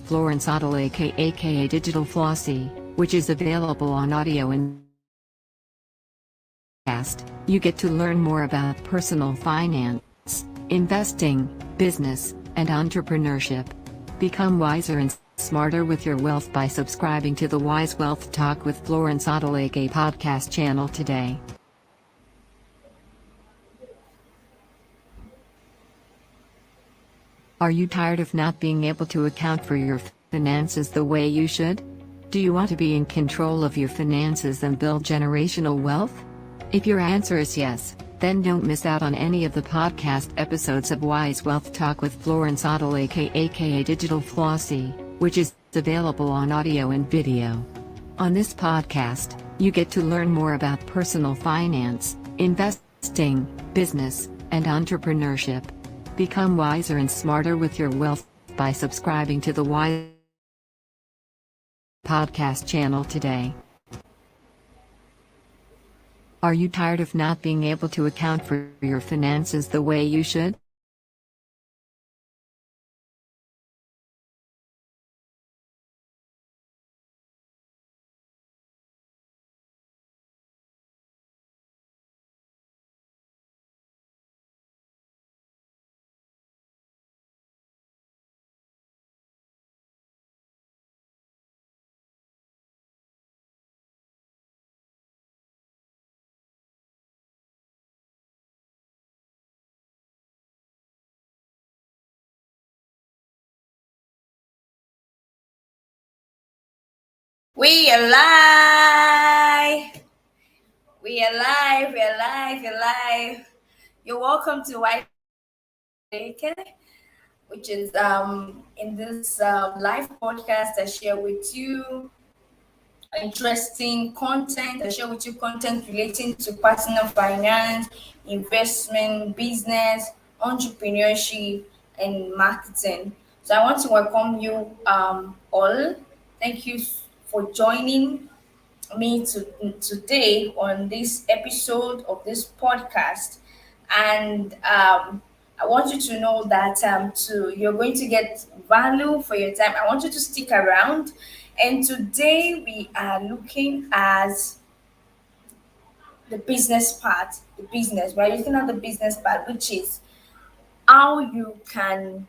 Florence Ottle aka Digital Flossie, which is available on audio and podcast. You get to learn more about personal finance, investing, business, and entrepreneurship. Become wiser and smarter with your wealth by subscribing to the Wise Wealth Talk with Florence Ottle aka podcast channel today. Are you tired of not being able to account for your finances the way you should? Do you want to be in control of your finances and build generational wealth? If your answer is yes, then don't miss out on any of the podcast episodes of Wise Wealth Talk with Florence Ottle aka Digital Flossie, which is available on audio and video. On this podcast, you get to learn more about personal finance, investing, business, and entrepreneurship. Become wiser and smarter with your wealth by subscribing to the Wise podcast channel today. Are you tired of not being able to account for your finances the way you should? We are live. We are live. We are live. We're live. You're welcome to White, which is in this live podcast. I share with you interesting content. I share with you content relating to personal finance, investment, business, entrepreneurship, and marketing. So I want to welcome you all. Thank you for joining me today on this episode of this podcast. And I want you to know that you're going to get value for your time. I want you to stick around. And today we are looking at the business part, the business. We're looking at the business part, which is how you can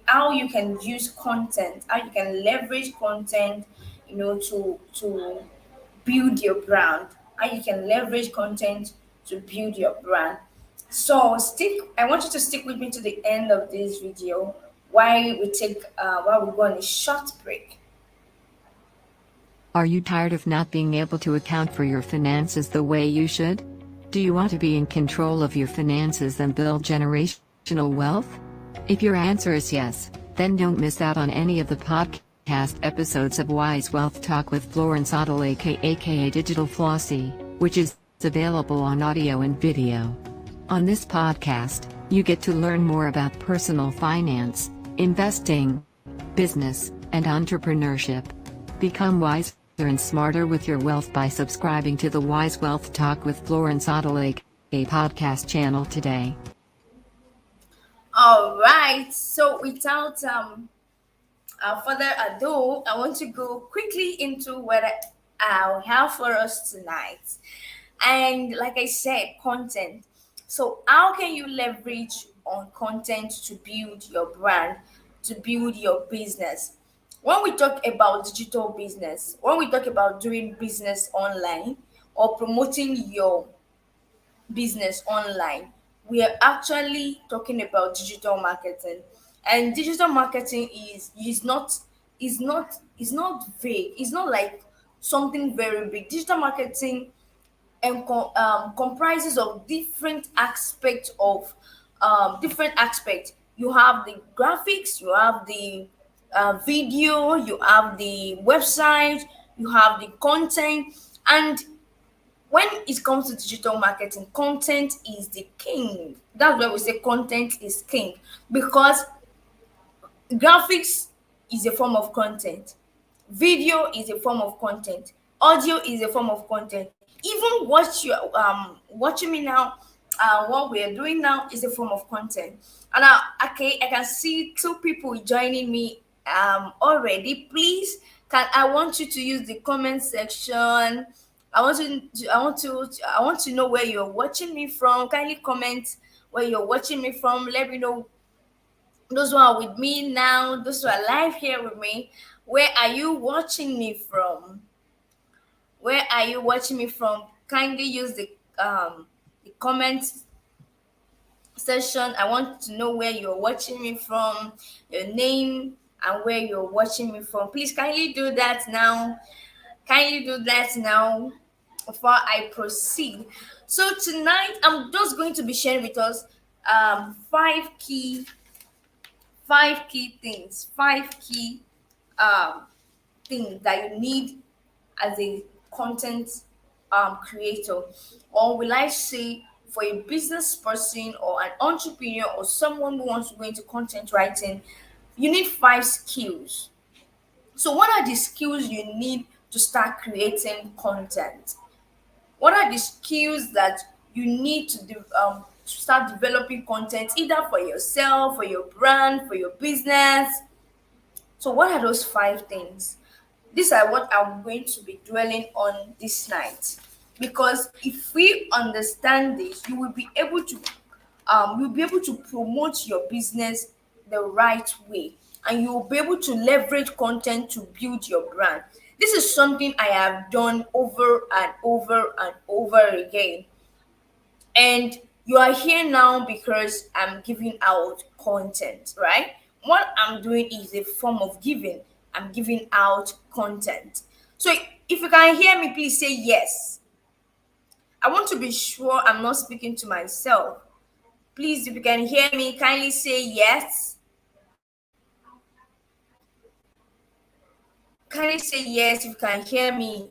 how you can use content, how you can leverage content, to build your brand, how you can leverage content to build your brand. So I want you to stick with me to the end of this video while we go on a short break. Are you tired of not being able to account for your finances the way you should? Do you want to be in control of your finances and build generational wealth? If your answer is yes, then don't miss out on any of the podcast episodes of Wise Wealth Talk with Florence Ottle aka Digital Flossie, which is available on audio and video. On this podcast, you get to learn more about personal finance, investing, business, and entrepreneurship. Become wiser and smarter with your wealth by subscribing to the Wise Wealth Talk with Florence Ottle aka podcast channel today. All right. So without further ado, I want to go quickly into what I have for us tonight. And like I said, content. So how can you leverage on content to build your brand, to build your business? When we talk about digital business, when we talk about doing business online or promoting your business online, we are actually talking about digital marketing. And digital marketing is not vague. It's not like something very big. Digital marketing comprises of different aspects. You have the graphics, you have the video, you have the website, you have the content. And when it comes to digital marketing, content is the king. That's why we say content is king, because graphics is a form of content, video is a form of content, audio is a form of content. Even what you watching me now, what we are doing now is a form of content. And okay, I can see two people joining me already, please, can I want you to use the comment section. I want to know where you're watching me from. Kindly comment where you're watching me from. Let me know, those who are with me now, those who are live here with me. Where are you watching me from? Where are you watching me from? Kindly use the comment section. I want to know where you're watching me from, your name, and where you're watching me from. Please kindly do that now. Kindly do that now before I proceed. So tonight I'm just going to be sharing with us five key things, five key um things that you need as a content creator, or will I say for a business person or an entrepreneur or someone who wants to go into content writing. You need five skills. So what are the skills you need to start creating content? What are the skills that you need to start developing content, either for yourself, for your brand, for your business? So what are those five things? These are what I'm going to be dwelling on this night. Because if we understand this, you'll be able to promote your business the right way, and you'll be able to leverage content to build your brand. This is something I have done over and over and over again. And you are here now because I'm giving out content, right? What I'm doing is a form of giving. I'm giving out content. So if you can hear me, please say yes. I want to be sure I'm not speaking to myself. Please, if you can hear me, kindly say yes. Kindly say yes if you can hear me.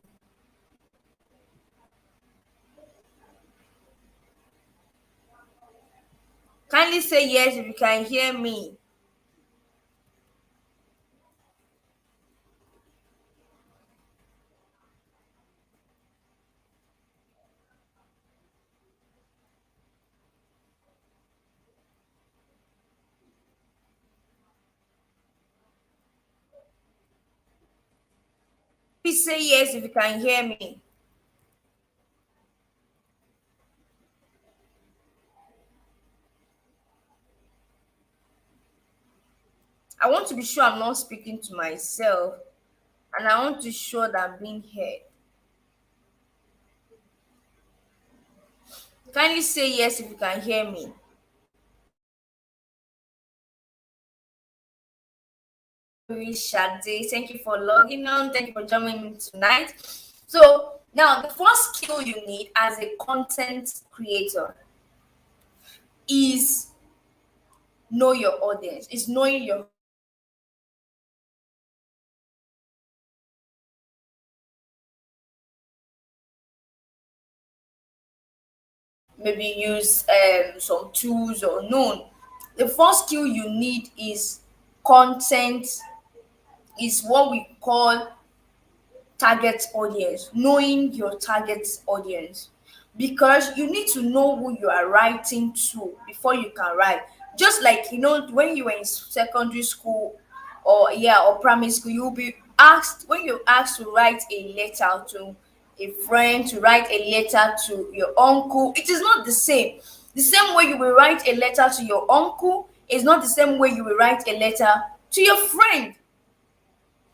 Kindly say yes if you can hear me. Please say yes if you can hear me. I want to be sure I'm not speaking to myself, and I want to be sure that I'm being heard. Kindly say yes if you can hear me. Shade, thank you for logging on. Thank you for joining me tonight. So now the first skill you need as a content creator is know your audience. Is knowing your, maybe use some tools or known. The first skill you need is content, is what we call target audience, knowing your target audience, because you need to know who you are writing to before you can write. Just like, when you were in secondary school, or yeah, or primary school, you'll be asked, when you're asked to write a letter to a friend, to write a letter to your uncle, it is not the same. The same way you will write a letter to your uncle is not the same way you will write a letter to your friend.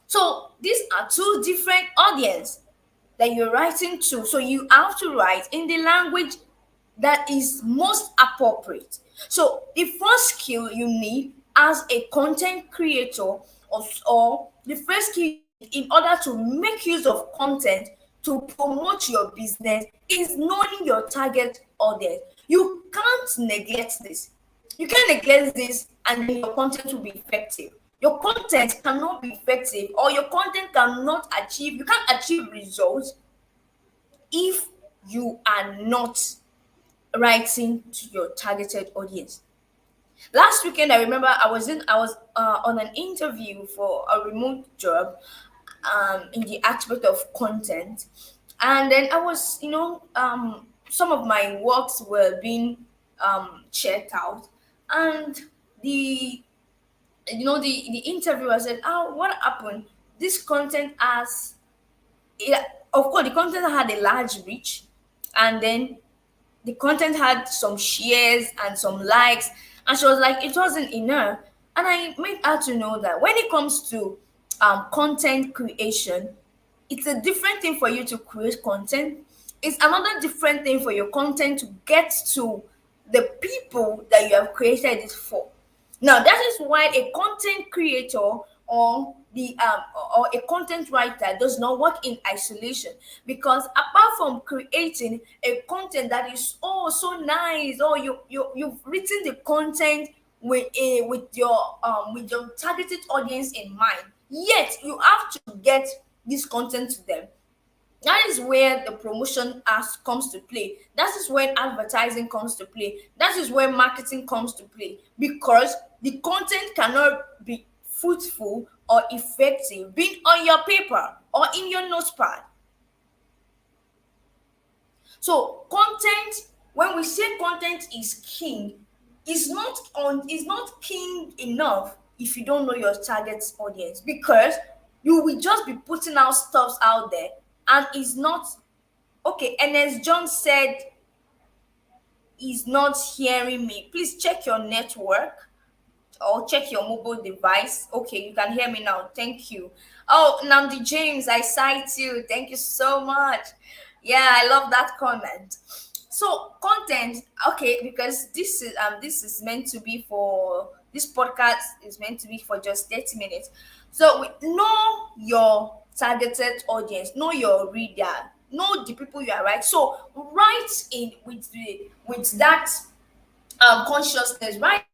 So these are two different audience that you're writing to. So you have to write in the language that is most appropriate. So the first skill you need as a content creator, or the first skill in order to make use of content to promote your business, is knowing your target audience. You can't neglect this. You can't neglect this, and then your content will be effective. Your content cannot be effective, or your content cannot achieve, you can't achieve results if you are not writing to your targeted audience. Last weekend, I remember I was on an interview for a remote job, in the aspect of content, and then I was, some of my works were being checked out, and the the interviewer said, "Oh, what happened? This content has, it, of course, the content had a large reach, and then the content had some shares and some likes." And she was like, it wasn't enough. And I made her to know that when it comes to content creation, it's a different thing for you to create content. It's another different thing for your content to get to the people that you have created it for. Now that is why a content creator or the or a content writer does not work in isolation, because apart from creating a content that is oh so nice, or you've written the content with your targeted audience in mind, yet you have to get this content to them. That is where the promotion as comes to play. That is when advertising comes to play. That is where marketing comes to play, because the content cannot be fruitful or effective being on your paper or in your notepad. So content, when we say content is king, is not king enough if you don't know your target audience, because you will just be putting out stuffs out there and it's not okay. And as John said, he's not hearing me. Please check your network or check your mobile device. Okay, you can hear me now. Thank you. Oh, Namdi James, I cite you. Thank you so much. Yeah, I love that comment. So content, okay, because this is meant to be for this podcast is meant to be for just 30 minutes. So know your targeted audience, know your reader, know the people you are writing. So write in with that consciousness, right?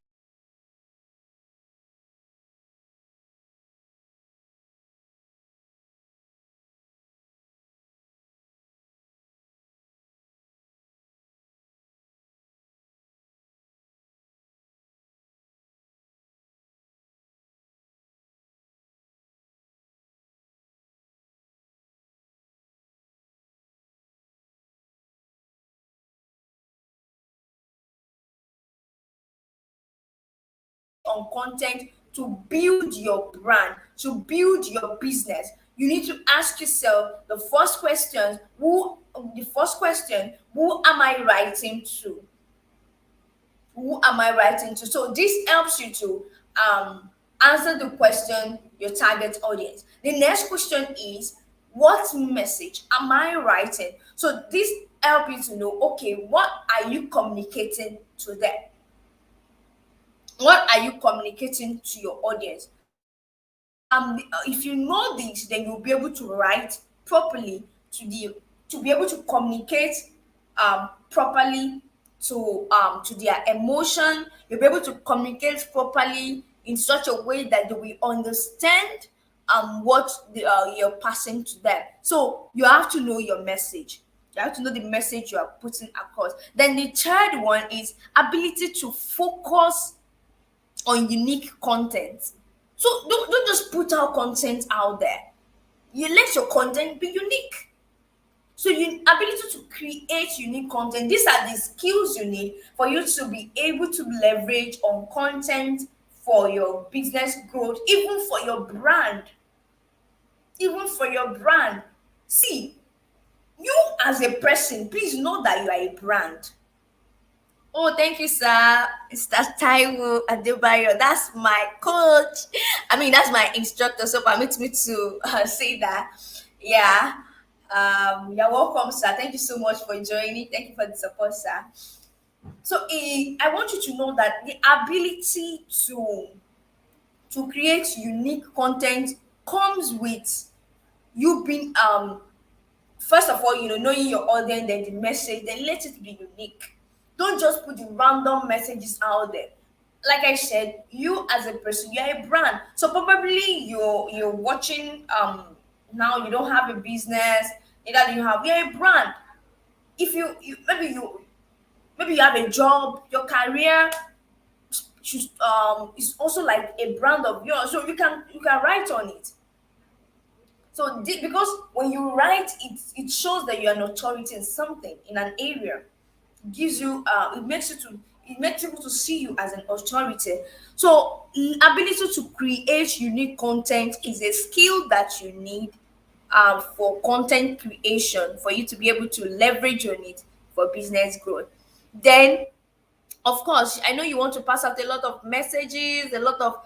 On content to build your brand, to build your business. You need to ask yourself the first question, who am I writing to? Who am I writing to? So this helps you to answer the question, your target audience. The next question is, what message am I writing? So this helps you to know, okay, what are you communicating to them? What are you communicating to your audience? If you know this, then you'll be able to write properly to be able to communicate properly to their emotion. You'll be able to communicate properly in such a way that they will understand what you're passing to them. So you have to know your message. You have to know the message you are putting across. Then the third one is ability to focus on unique content. So don't just put out content out there. You let your content be unique. So you ability to create unique content. These are the skills you need for you to be able to leverage on content for your business growth, even for your brand. Even for your brand. See, you as a person, please know that you are a brand. Oh, thank you, sir. It's that Taiwo Adebayo. That's my coach. I mean, that's my instructor. So permit me to say that. Yeah. You're welcome, sir. Thank you so much for joining. Thank you for the support, sir. So, I want you to know that the ability to create unique content comes with you being first of all, knowing your audience, then the message, then let it be unique. Don't just put the random messages out there. Like I said, you as a person, you're a brand. So probably you're watching now you don't have a business, either you're a brand. If maybe you have a job, your career is also like a brand of yours. So you can write on it. So because when you write, it shows that you are an authority in something, in an area. Gives you it makes you to It makes people to see you as an authority. So ability to create unique content is a skill that you need for content creation, for you to be able to leverage on it for business growth. Then, of course, I know you want to pass out a lot of messages, a lot of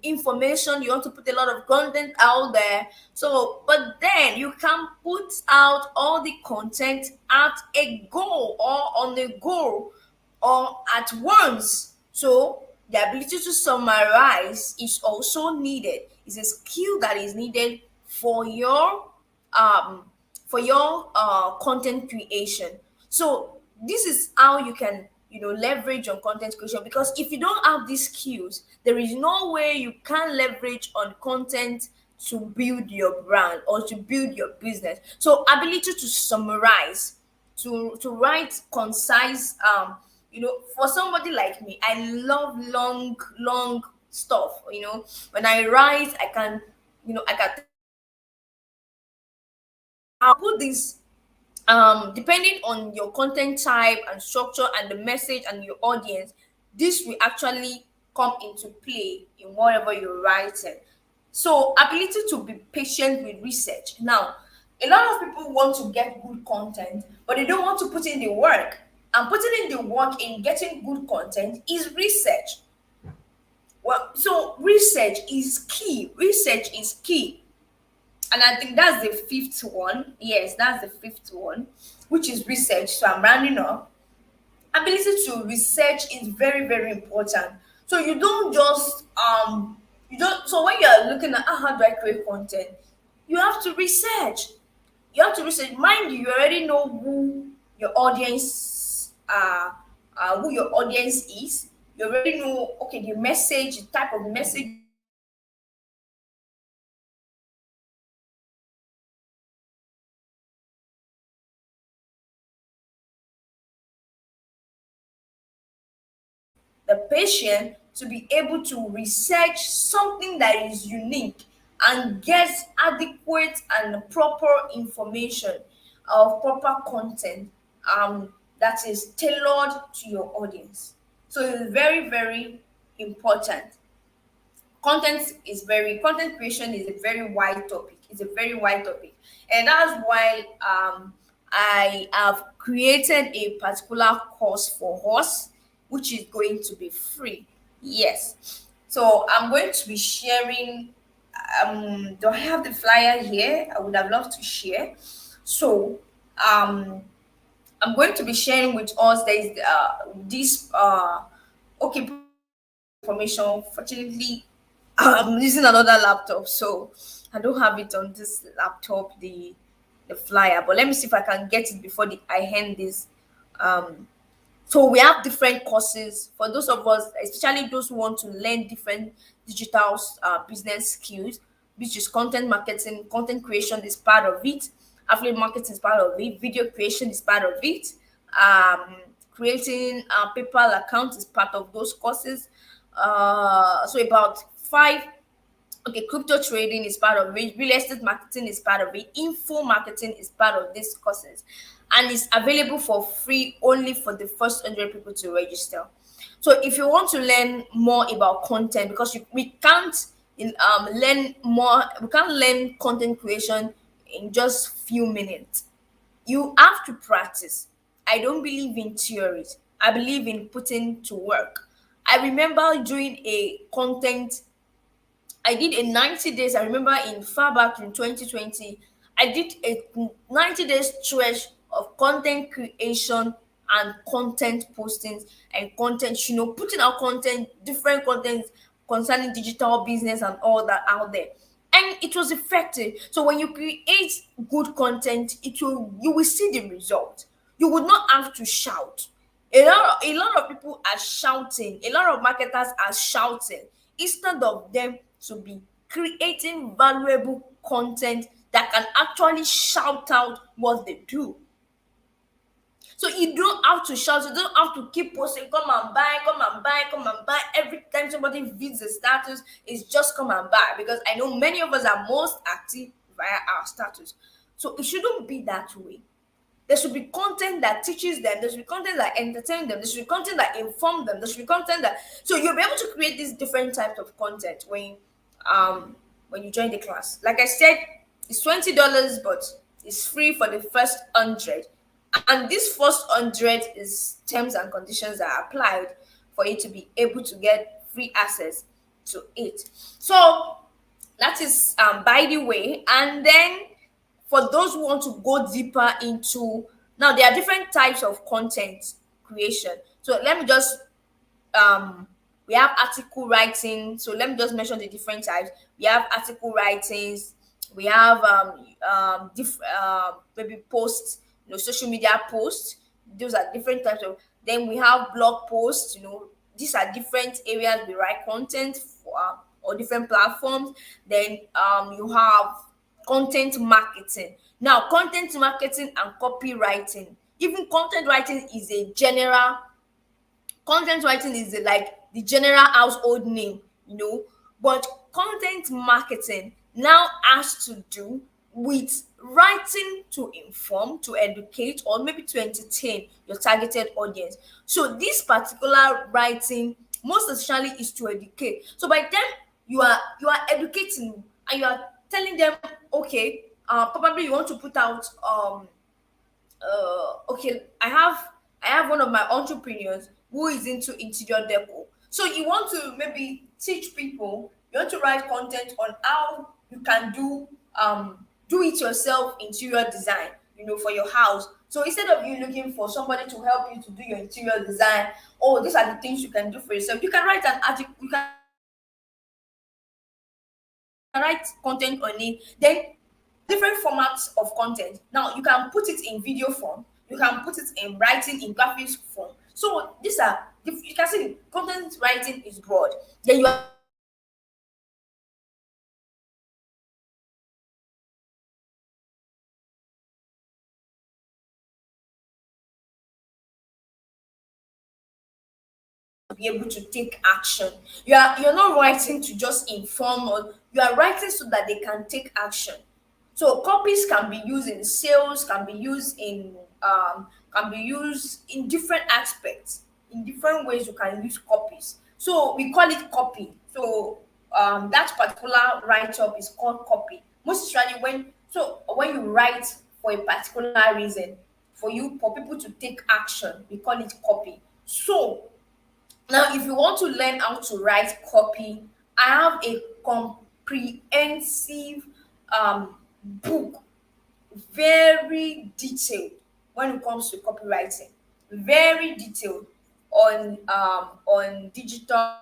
information, you want to put a lot of content out there. So but then you can put out all the content at a goal, or on a goal, or at once. So the ability to summarize is also needed. It's a skill that is needed um for your content creation. So this is how you can, leverage on content creation, because if you don't have these skills, there is no way you can leverage on content to build your brand or to build your business. So ability to summarize, to write concise, for somebody like me, I love long stuff. When I write, I can I'll put this, depending on your content type and structure and the message and your audience, this will actually come into play in whatever you're writing. So ability to be patient with research. Now, a lot of people want to get good content, but they don't want to put in the work. And putting in the work in getting good content is research. Well, so research is key. Research is key. And I think that's the fifth one. Yes, that's the fifth one, which is research. So I'm rounding up. Ability to research is very, very important. So you don't just you don't so when you're looking at, how do I create content, you have to research. You have to research. Mind you, you already know who your audience is. You already know, okay, the message, the type of message, the patient to be able to research something that is unique and get adequate and proper information of proper content, that is tailored to your audience. So it's very, very important. Content creation is a very wide topic. It's a very wide topic, and that's why I have created a particular course for us, which is going to be free. Yes. So I'm going to be sharing. Do I have the flyer here? I would have loved to share. So um I'm going to be sharing with us. There is this okay, information. Fortunately, I'm using another laptop, so I don't have it on this laptop, the flyer. But let me see if I can get it before I end this. Um, so we have different courses for those of us, especially those who want to learn different digital business skills, which is content marketing. Content creation is part of it. Affiliate marketing is part of it. Video creation is part of it. Creating a PayPal account is part of those courses. So about five. Okay, crypto trading is part of it, real estate marketing is part of it, info marketing is part of these courses, and it's available for free only for the first 100 people to register. So if you want to learn more about content, because we can't learn more, we can't learn content creation in just few minutes. You have to practice. I don't believe in theories. I believe in putting to work. I remember doing a content I did a 90 days. I remember in far back in 2020, I did a 90 days stretch of content creation and content postings and content, putting out content, different content concerning digital business and all that out there. And it was effective. So when you create good content, you will see the result. You would not have to shout. A lot of people are shouting, a lot of marketers are shouting instead of them to be creating valuable content that can actually shout out what they do. So you don't have to shout, you don't have to keep posting, come and buy, come and buy, come and buy. Every time somebody views the status, it's just come and buy. Because I know many of us are most active via our status. So it shouldn't be that way. There should be content that teaches them. There should be content that entertains them. There should be content that informs them. There should be content that, so you'll be able to create these different types of content um when you join the class. Like I said, it's $20, but it's free for the first 100. And this first 100 is terms and conditions that are applied for you to be able to get free access to it. So that is by the way. And then for those who want to go deeper into, now there are different types of content creation. So let me just we have article writing. So let me just mention the different types. We have article writings. We have maybe posts, social media posts. Those are different types of. Then we have blog posts. These are different areas we write content for, or different platforms. Then you have content marketing. Now, content marketing and copywriting. Even content writing is a general. Content writing is like the general household name, but content marketing now has to do with writing to inform, to educate, or maybe to entertain your targeted audience. So this particular writing most especially is to educate. So by the time you are educating and you are telling them, okay, probably you want to put out okay, I have one of my entrepreneurs who is into interior deco. So you want to maybe teach people, you want to write content on how you can do it yourself interior design, for your house. So instead of you looking for somebody to help you to do your interior design, oh, these are the things you can do for yourself. You can write an article, you can write content on it. Then different formats of content. Now you can put it in video form, you can put it in writing in graphics form. So these are, you can see content writing is broad. Then you are be able to take action. You're not writing to just inform, or you are writing so that they can take action. So copies can be used in sales, can be used in different aspects, in different ways you can use copies. So we call it copy. So that particular write-up is called copy. Most especially when you write for a particular reason, for people to take action, we call it copy. So now, if you want to learn how to write copy, I have a comprehensive book, very detailed when it comes to copywriting, very detailed on digital.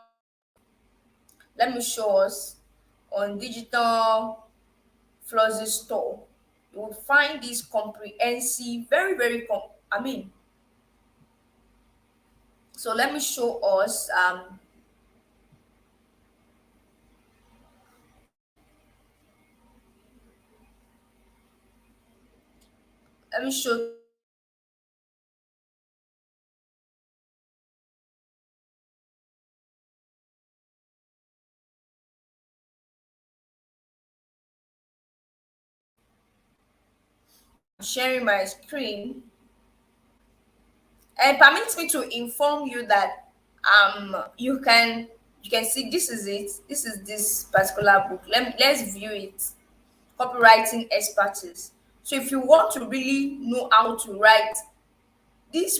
Let me show us on digital Flossy store. You will find this comprehensive, very very I mean. So let me show us. Let me show sharing my screen, and permits me to inform you that you can see this is it. This is this particular book. Let's view it. Copywriting expertise. So if you want to really know how to write, this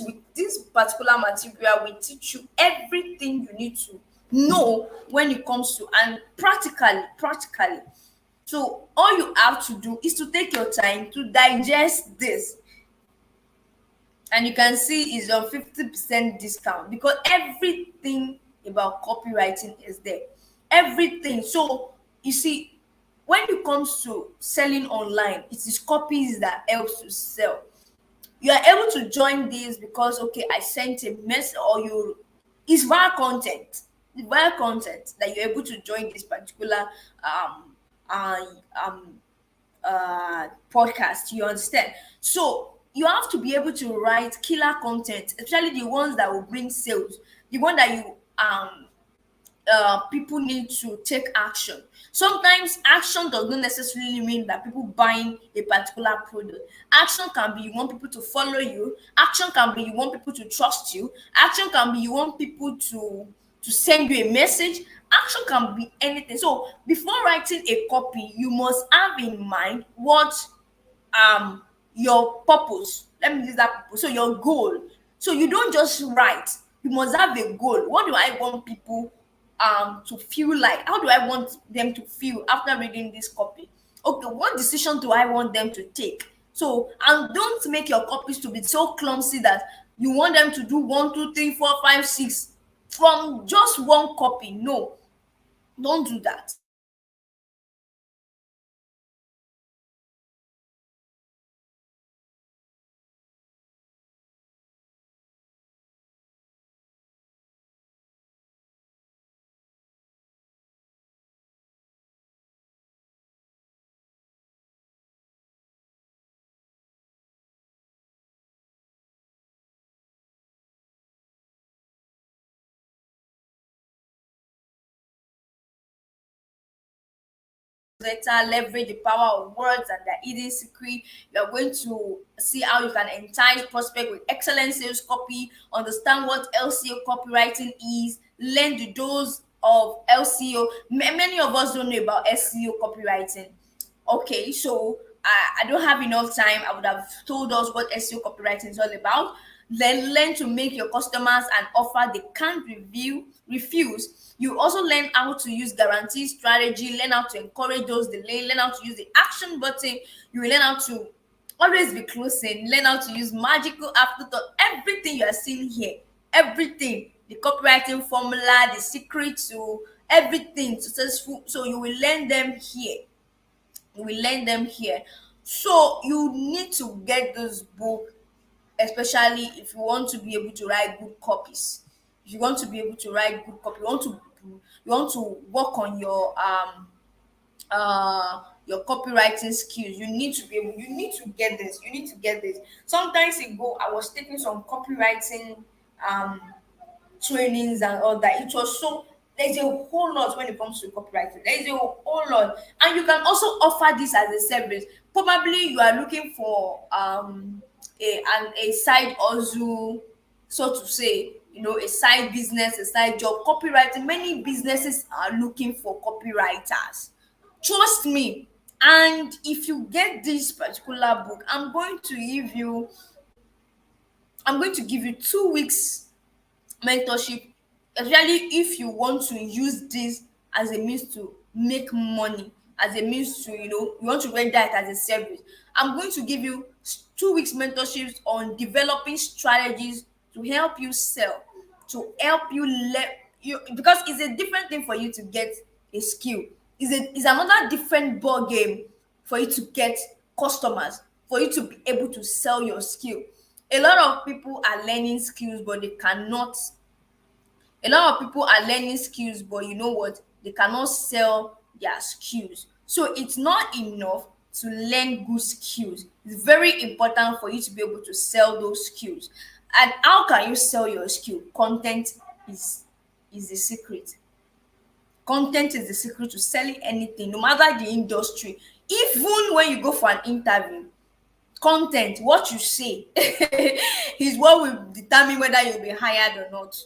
particular material will teach you everything you need to know when it comes to, and practically. So all you have to do is to take your time to digest this, and you can see it's on 50% discount because everything about copywriting is there. Everything. So you see, when it comes to selling online, it is copies that helps to sell. You are able to join this because, okay, I sent a message, or it's via content. It's via content that you're able to join this particular um uh, um podcast. You understand? So you have to be able to write killer content, especially the ones that will bring sales, the one that people need to take action. Sometimes action does not necessarily mean that people buying a particular product. Action can be you want people to follow you. Action can be you want people to trust you. Action can be you want people to send you a message. Action can be anything. So before writing a copy, you must have in mind what your purpose. Let me use that purpose. So your goal. So you don't just write, you must have a goal. What do I want people to feel like? How do I want them to feel after reading this copy? Okay, what decision do I want them to take? So, and don't make your copies to be so clumsy that you want them to do 1, 2, 3, 4, 5, 6 from just one copy. No, don't do that. Letter, leverage the power of words and their hidden secret. You are going to see how you can entice prospect with excellent sales copy, understand what LCO copywriting is, learn the dose of LCO. Many of us don't know about SEO copywriting. Okay, so I don't have enough time. I would have told us what SEO copywriting is all about. Then learn to make your customers an offer they can't refuse. You also learn how to use guarantee strategy, learn how to encourage those delay, learn how to use the action button. You will learn how to always be closing, learn how to use magical afterthought. Everything you are seeing here, everything, the copywriting formula, the secret to everything successful. So you will learn them here. We learn them here. So you need to get this book, especially if you want to be able to write good copies. If you want to be able to write good copy, you want to work on your copywriting skills. You need to get this. You need to get this. Sometimes ago, I was taking some copywriting um trainings and all that. It was so there's a whole lot when it comes to copywriting. There is a whole lot, and you can also offer this as a service. Probably you are looking for a side hustle, so to say. A side business, a side job. Copywriting. Many businesses are looking for copywriters. Trust me. And if you get this particular book, I'm going to give you 2 weeks mentorship, especially if you want to use this as a means to make money, as a means to, you want to render that as a service. I'm going to give you 2 weeks mentorships on developing strategies to help you sell, to help you let you, because it's a different thing for you to get a skill. It's another different ball game for you to get customers, for you to be able to sell your skill. A lot of people are learning skills, but they cannot a lot of people are learning skills, but you know what? They cannot sell their skills. So it's not enough to learn good skills. It's very important for you to be able to sell those skills. And how can you sell your skill? Content is the secret. Content is the secret to selling anything, no matter the industry. Even when you go for an interview, content, what you say, is what will determine whether you'll be hired or not.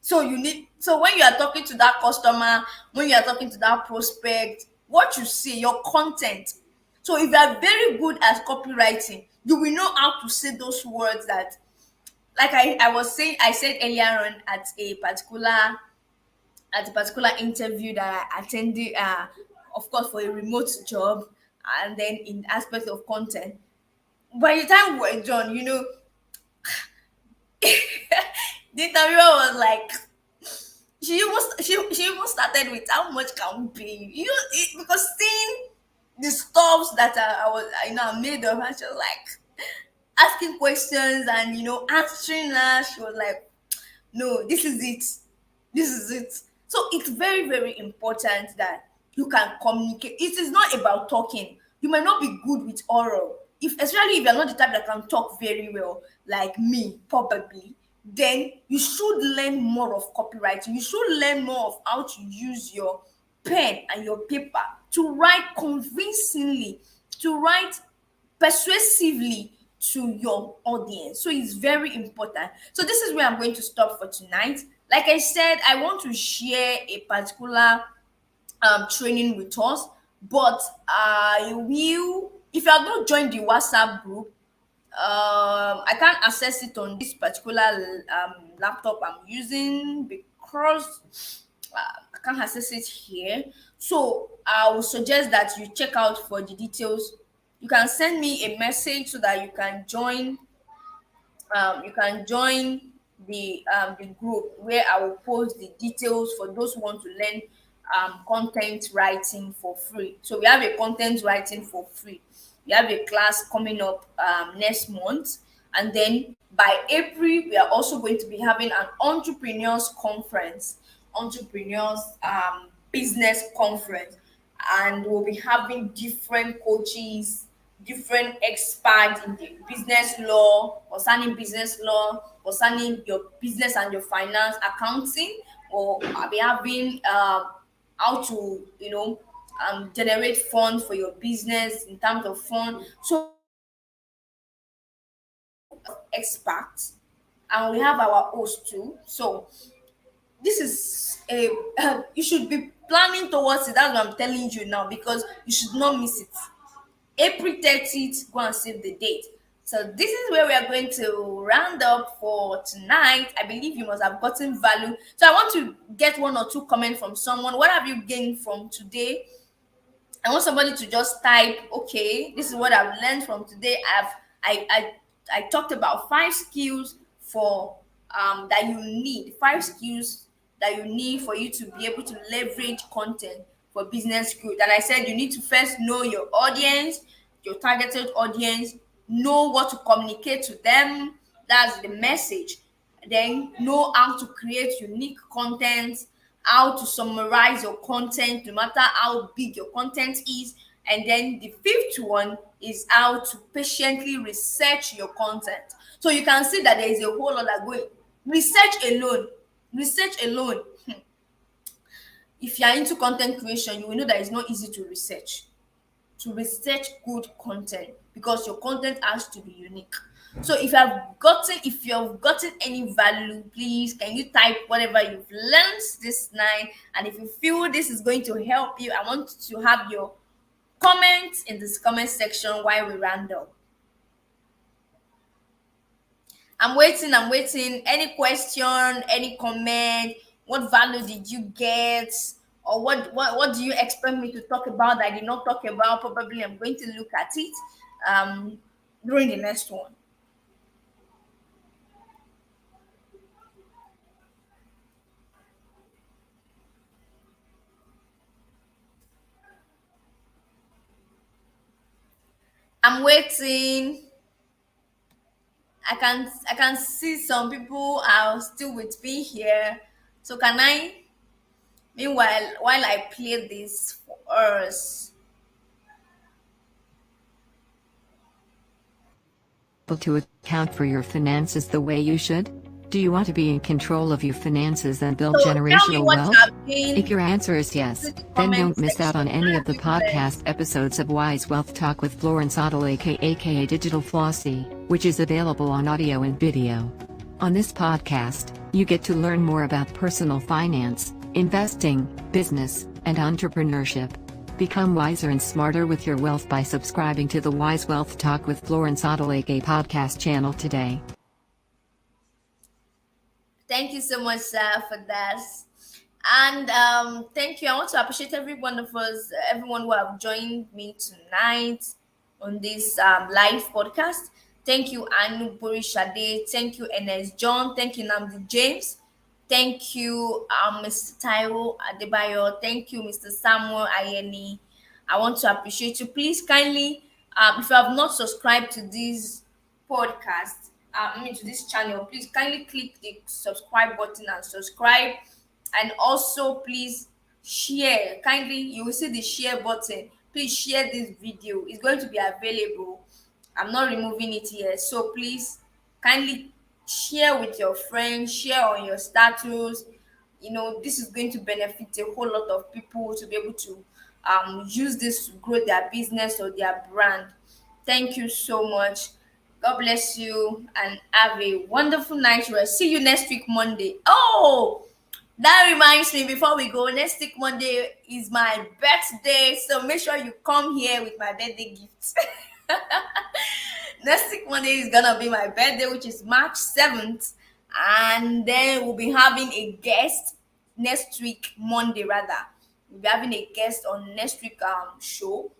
So when you are talking to that customer, when you are talking to that prospect, what you say, your content. So if you are very good at copywriting, you will know how to say those words that, like I was saying, I said earlier on at a particular interview that I attended, of course, for a remote job, and then in aspect of content. By the time we're done, the interviewer was like, she even started with how much can we pay you? Because seeing the stuffs that I made of, and she was like asking questions and answering her. She was like, no, this is it. This is it. So it's very, very important that you can communicate. It is not about talking. You might not be good with oral. Especially if you're not the type that can talk very well, like me, probably. then you should learn more of copywriting. You should learn more of how to use your pen and your paper to write convincingly, to write persuasively to your audience. So it's very important. So this is where I'm going to stop for tonight. Like I said, I want to share a particular training with us, but I will, if you have not joined the WhatsApp group, I can't access it on this particular laptop I'm using because I can't access it here. So I would suggest that you check out for the details. You can send me a message so that you can join the group where I will post the details for those who want to learn content writing for free. So we have a content writing for free. We have a class coming up next month, and then by April we are also going to be having an entrepreneurs conference, entrepreneurs business conference, and we'll be having different coaches, different experts in the business law, concerning business law, concerning your business and your finance, accounting, or I'll be having how to, generate funds for your business in terms of fund. So experts, and we have our host too. So this is a you should be planning towards it. That's what I'm telling you now, because you should not miss it. April 30th, go and save the date. So this is where we are going to round up for tonight. I believe you must have gotten value. So I want to get one or two comments from someone. What have you gained from today? I want somebody to just type, okay, this is what I've learned from today. I talked about 5 skills for that you need, 5 skills that you need for you to be able to leverage content for business growth. And I said you need to first know your audience, your targeted audience, know what to communicate to them. That's the message. Then know how to create unique content, how to summarize your content, no matter how big your content is. And then the fifth one is how to patiently research your content. So you can see that there is a whole lot that going. Research alone. If you are into content creation, you will know that it's not easy to research good content, because your content has to be unique. So if you have gotten any value, please can you type whatever you've learned this night, and if you feel this is going to help you, I want to have your comments in this comment section while we round up. I'm waiting. Any question, any comment? What value did you get? Or what do you expect me to talk about that I did not talk about? Probably I'm going to look at it during the next one. I'm waiting. I can see some people are still with me here. So can I, meanwhile, while I play this for us, Able to account for your finances the way you should? Do you want to be in control of your finances and build so tell me generational what you wealth? have If gained. your answer is yes, Put the then comment don't miss out section. on any of the What have you learned? podcast episodes of Wise Wealth Talk with Florence Otto aka Digital Flossie, which is available on audio and video. On this podcast, you get to learn more about personal finance, investing, business, and entrepreneurship. Become wiser and smarter with your wealth by subscribing to the Wise Wealth Talk with Florence Otto aka podcast channel today. Thank you so much, sir, for that. And thank you. I want to appreciate every one of us, everyone who have joined me tonight on this live podcast. Thank you, Anu Burishade. Thank you, NS John. Thank you, Namdi James. Thank you, Mr. Taiwo Adebayo. Thank you, Mr. Samuel Ayeni. I want to appreciate you. Please kindly, if you have not subscribed to this podcast, to this channel, please kindly click the subscribe button and subscribe. And also, please share. Kindly, you will see the share button. Please share this video. It's going to be available. I'm not removing it here. So please kindly share with your friends, share on your status. This is going to benefit a whole lot of people to be able to use this to grow their business or their brand. Thank you so much. God bless you and have a wonderful night rest. See you next week, Monday. Oh, that reminds me, before we go, next week, Monday is my birthday. So make sure you come here with my birthday gifts. Next week, Monday is gonna be my birthday, which is March 7th. And then we'll be having a guest next week, Monday rather. We'll be having a guest on next week show.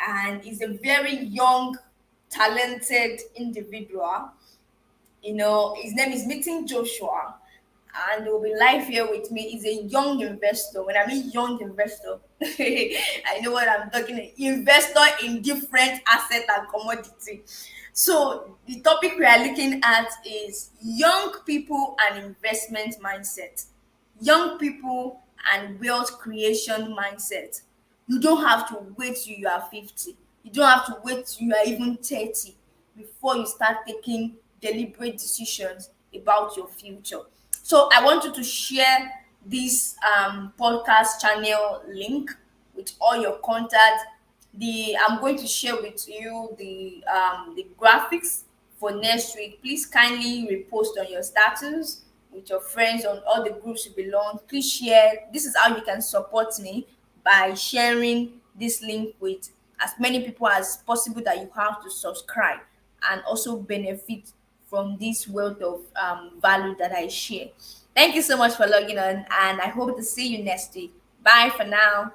And he's a very young, talented individual. His name is Meeting Joshua, and will be live here with me. He's a young investor. When I mean young investor, I know what I'm talking about. Investor in different asset and commodity. So the topic we are looking at is young people and investment mindset. Young people and wealth creation mindset. You don't have to wait till you are 50. You don't have to wait till you are even 30 before you start taking deliberate decisions about your future. So I want you to share this podcast channel link with all your contacts. I'm going to share with you the graphics for next week. Please kindly repost on your status with your friends on all the groups you belong. Please share. This is how you can support me, by sharing this link with as many people as possible that you have to subscribe and also benefit from this wealth of value that I share. Thank you so much for logging on, and I hope to see you next week. Bye for now.